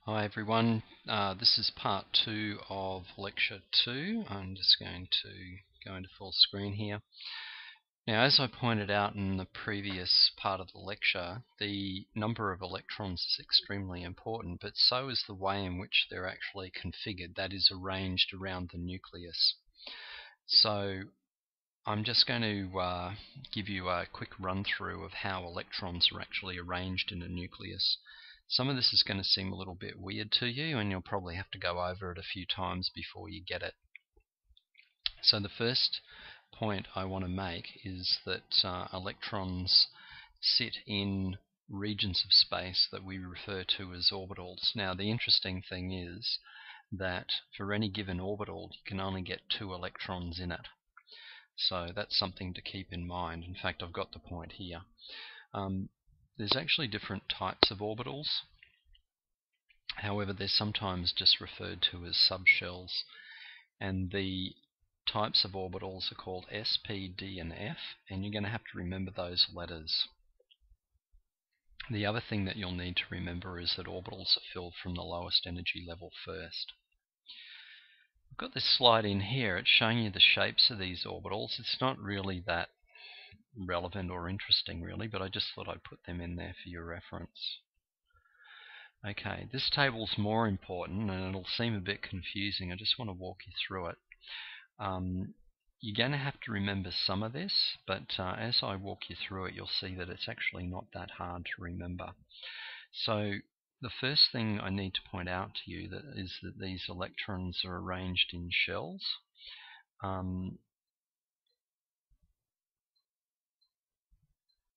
Hi everyone, this is part 2 of lecture 2. I'm just going to go into full screen here. Now, as I pointed out in the previous part of the lecture, the number of electrons is extremely important, but so is the way in which they're actually configured, that is, arranged around the nucleus. So I'm just going to give you a quick run through of how electrons are actually arranged in a nucleus. Some of this is going to seem a little bit weird to you, and you'll probably have to go over it a few times before you get it. So the first point I want to make is that electrons sit in regions of space that we refer to as orbitals. Now, the interesting thing is that for any given orbital, you can only get 2 electrons in it. So that's something to keep in mind. In fact, I've got the point here. There's actually different types of orbitals. However, they're sometimes just referred to as subshells. And the types of orbitals are called S, P, D, and F, and you're going to have to remember those letters. The other thing that you'll need to remember is that orbitals are filled from the lowest energy level first. I've got this slide in here. It's showing you the shapes of these orbitals. It's not really that relevant or interesting really, but I just thought I'd put them in there for your reference. Okay, this table's more important and it'll seem a bit confusing. I just want to walk you through it. You're going to have to remember some of this, but as I walk you through it, you'll see that it's actually not that hard to remember. So the first thing I need to point out to you is that these electrons are arranged in shells.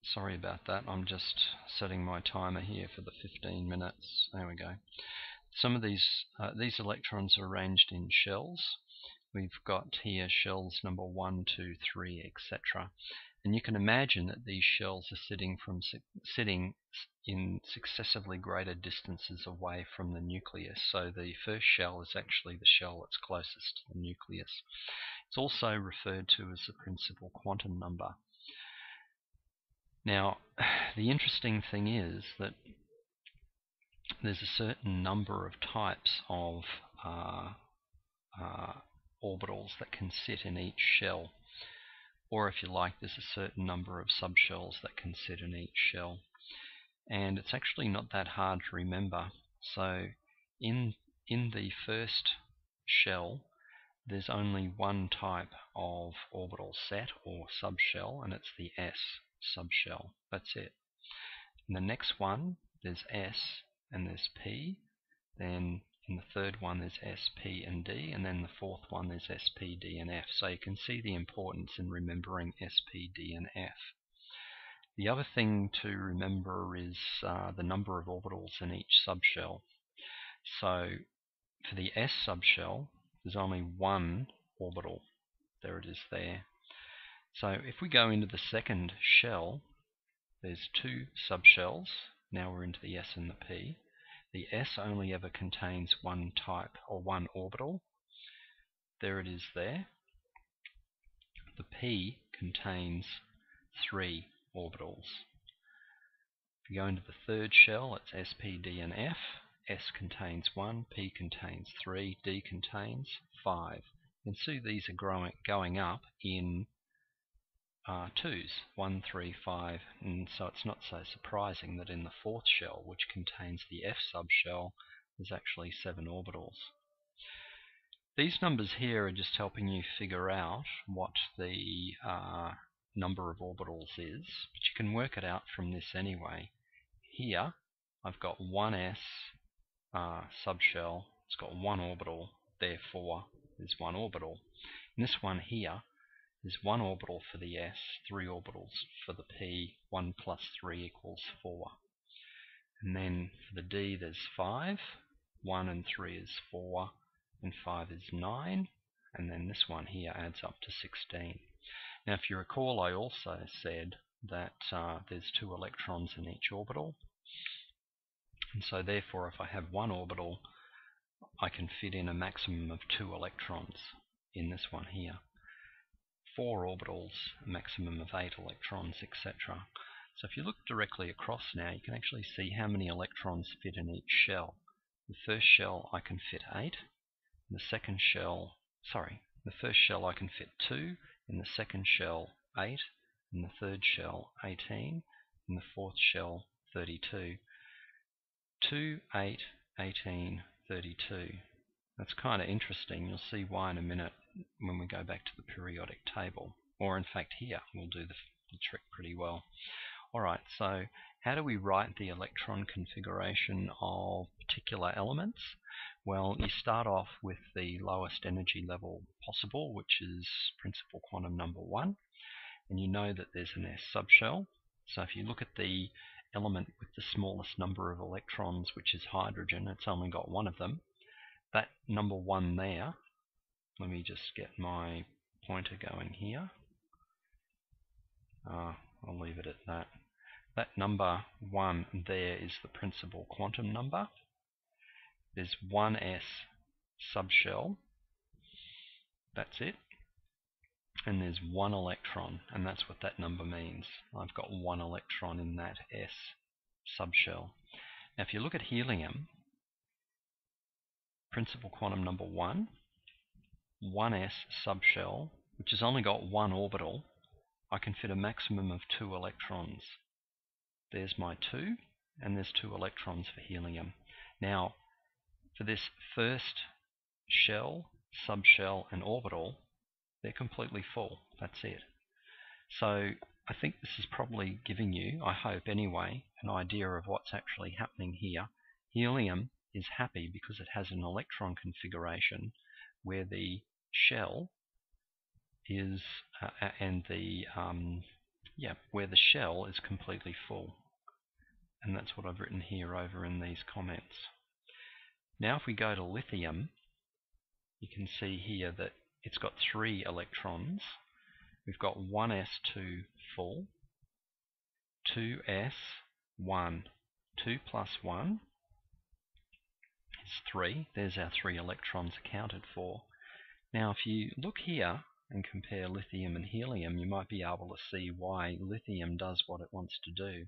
Sorry about that, I'm just setting my timer here for the 15 minutes. There we go. Some of these electrons are arranged in shells. We've got here shells number 1, 2, 3, etc. And you can imagine that these shells are sitting in successively greater distances away from the nucleus. So the first shell is actually the shell that's closest to the nucleus. It's also referred to as the principal quantum number. Now, the interesting thing is that there's a certain number of types of orbitals that can sit in each shell, or if you like, there's a certain number of subshells that can sit in each shell, and it's actually not that hard to remember. So in the first shell, there's only one type of orbital set or subshell, and it's the S subshell. That's it. In the next one, there's S and there's P. Then in the third one, there's S, P, and D. And then the fourth one, there's S, P, D, and F. So you can see the importance in remembering S, P, D, and F. The other thing to remember is the number of orbitals in each subshell. So for the S subshell, there's only one orbital. There it is there. So if we go into the second shell, there's 2 subshells. Now we're into the S and the P. The S only ever contains one type or one orbital. There it is there. The P contains 3 orbitals. If you go into the third shell, it's S, P, D, and F. S contains 1, P contains 3, D contains 5. You can see these are going up in 2s, 1, 3, 5, and so it's not so surprising that in the fourth shell, which contains the F subshell, there's actually 7 orbitals. These numbers here are just helping you figure out what the number of orbitals is, but you can work it out from this anyway. Here, I've got one S subshell, it's got 1 orbital, therefore there's 1 orbital. In this one here, there's 1 orbital for the S, 3 orbitals for the P, 1 plus 3 equals 4. And then for the D there's 5, 1 and 3 is 4, and 5 is 9, and then this one here adds up to 16. Now if you recall, I also said that there's 2 electrons in each orbital, and so therefore if I have 1 orbital, I can fit in a maximum of 2 electrons in this one here. 4 orbitals, a maximum of 8 electrons, etc. So if you look directly across now, you can actually see how many electrons fit in each shell. the first shell I can fit 8, in the second shell, the first shell I can fit 2, in the second shell 8, in the third shell 18, in the fourth shell 32. 2, 8, 18, 32. That's kind of interesting. You'll see why in a minute when we go back to the periodic table. Or in fact here, we'll do the trick pretty well. Alright, so how do we write the electron configuration of particular elements? Well, you start off with the lowest energy level possible, which is principal quantum number 1. And you know that there's an S subshell. So if you look at the element with the smallest number of electrons, which is hydrogen, it's only got one of them. That number 1 there, let me just get my pointer going here. I'll leave it at that. That number 1 there is the principal quantum number. There's one S subshell. That's it. And there's one electron, and that's what that number means. I've got one electron in that S subshell. Now if you look at helium, principal quantum number 1, 1s subshell, which has only got one orbital, I can fit a maximum of 2 electrons. There's my 2, and there's 2 electrons for helium. Now, for this first shell, subshell, and orbital, they're completely full. That's it. So I think this is probably giving you, I hope anyway, an idea of what's actually happening here. Helium is happy because it has an electron configuration where the shell is where the shell is completely full. And that's what I've written here over in these comments. Now if we go to lithium, you can see here that it's got 3 electrons. We've got 1s2 full, 2s1. 2 plus 1 is 3. There's our 3 electrons accounted for. Now if you look here and compare lithium and helium, you might be able to see why lithium does what it wants to do.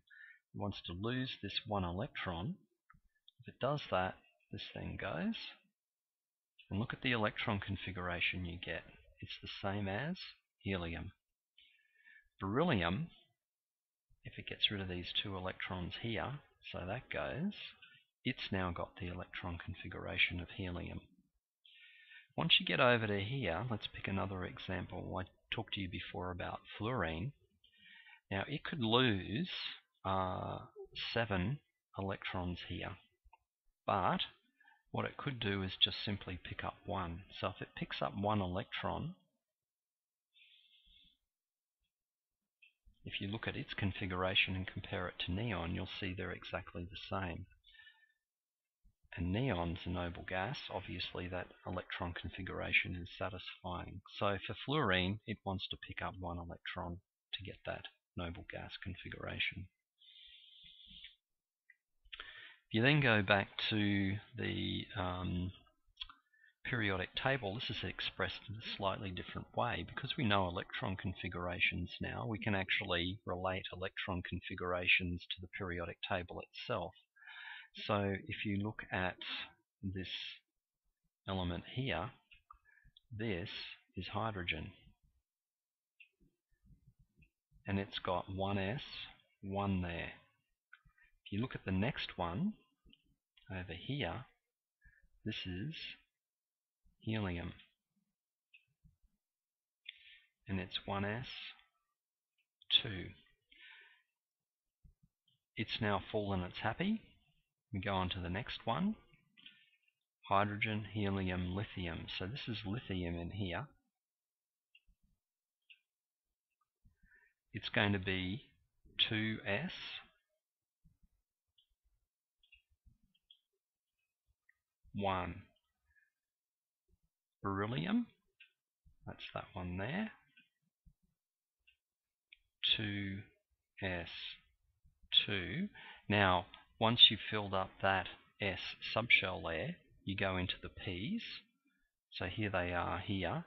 It wants to lose this 1 electron. If it does that, this thing goes. And look at the electron configuration you get. It's the same as helium. Beryllium, if it gets rid of these 2 electrons here, so that goes, it's now got the electron configuration of helium. Once you get over to here, let's pick another example. I talked to you before about fluorine. Now it could lose 7 electrons here, but what it could do is just simply pick up 1. So if it picks up 1 electron, if you look at its configuration and compare it to neon, you'll see they're exactly the same. And neon's a noble gas. Obviously that electron configuration is satisfying. So for fluorine, it wants to pick up 1 electron to get that noble gas configuration. If you then go back to the periodic table, this is expressed in a slightly different way. Because we know electron configurations now, we can actually relate electron configurations to the periodic table itself. So if you look at this element here, this is hydrogen. And it's got 1s, 1 there. If you look at the next one, over here, this is helium. And it's 1s, 2. It's now full and it's happy. We go on to the next one. Hydrogen, helium, lithium. So this is lithium in here. It's going to be 2s, 1. Beryllium, that's that one there. 2s, 2. Now, once you've filled up that S subshell there, you go into the P's. So here they are here.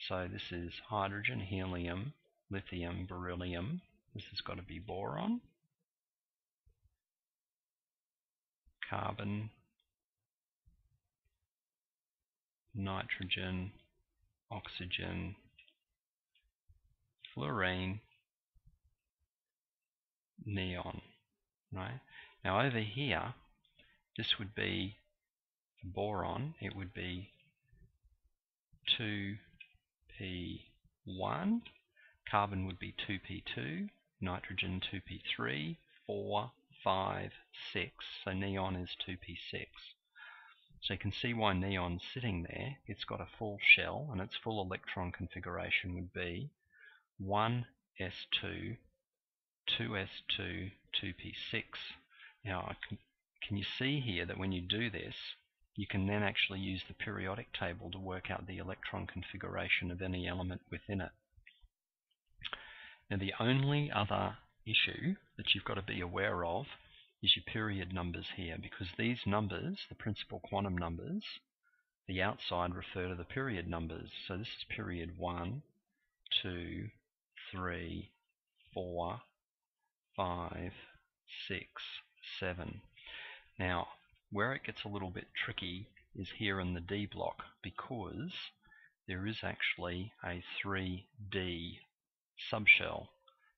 So this is hydrogen, helium, lithium, beryllium. This has got to be boron, carbon, nitrogen, oxygen, fluorine, neon, right? Now over here, this would be for boron, it would be 2p1, carbon would be 2p2, nitrogen 2p3, 4, 5, 6, so neon is 2p6. So you can see why neon's sitting there. It's got a full shell, and its full electron configuration would be 1s2, 2s2, 2p6. Now, can you see here that when you do this, you can then actually use the periodic table to work out the electron configuration of any element within it. Now, the only other issue that you've got to be aware of is your period numbers here, because these numbers, the principal quantum numbers, the outside refer to the period numbers. So this is period 1, 2, 3, 4, 5, 6, 7. Now, where it gets a little bit tricky is here in the D block, because there is actually a 3D subshell.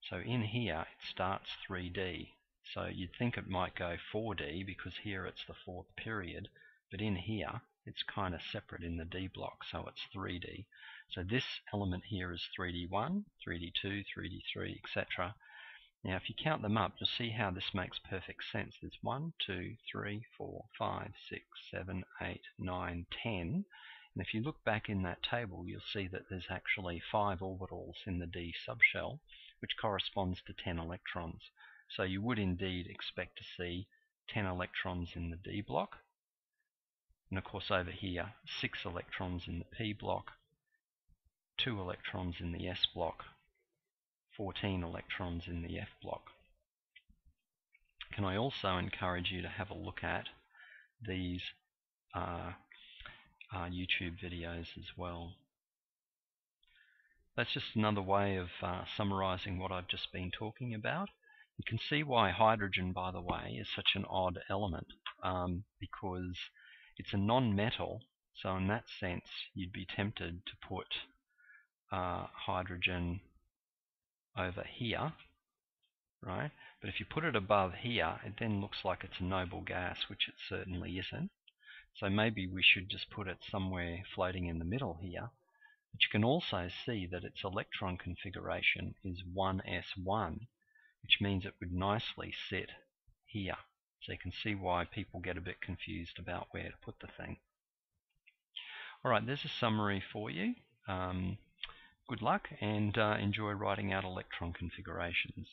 So in here it starts 3D. So you'd think it might go 4D because here it's the fourth period, but in here it's kind of separate in the D block, so it's 3D. So this element here is 3D1, 3D2, 3D3, etc. Now if you count them up, you'll see how this makes perfect sense. There's 1, 2, 3, 4, 5, 6, 7, 8, 9, 10. And if you look back in that table, you'll see that there's actually 5 orbitals in the D subshell, which corresponds to 10 electrons. So you would indeed expect to see 10 electrons in the D block. And of course over here, 6 electrons in the P block, 2 electrons in the S block, 14 electrons in the F block. Can I also encourage you to have a look at these YouTube videos as well. That's just another way of summarizing what I've just been talking about. You can see why hydrogen, by the way, is such an odd element, because it's a non-metal, so in that sense you'd be tempted to put hydrogen over here, right? But if you put it above here, it then looks like it's a noble gas, which it certainly isn't. So maybe we should just put it somewhere floating in the middle here. But you can also see that its electron configuration is 1s1, which means it would nicely sit here. So you can see why people get a bit confused about where to put the thing. Alright, there's a summary for you. Good luck, and enjoy writing out electron configurations.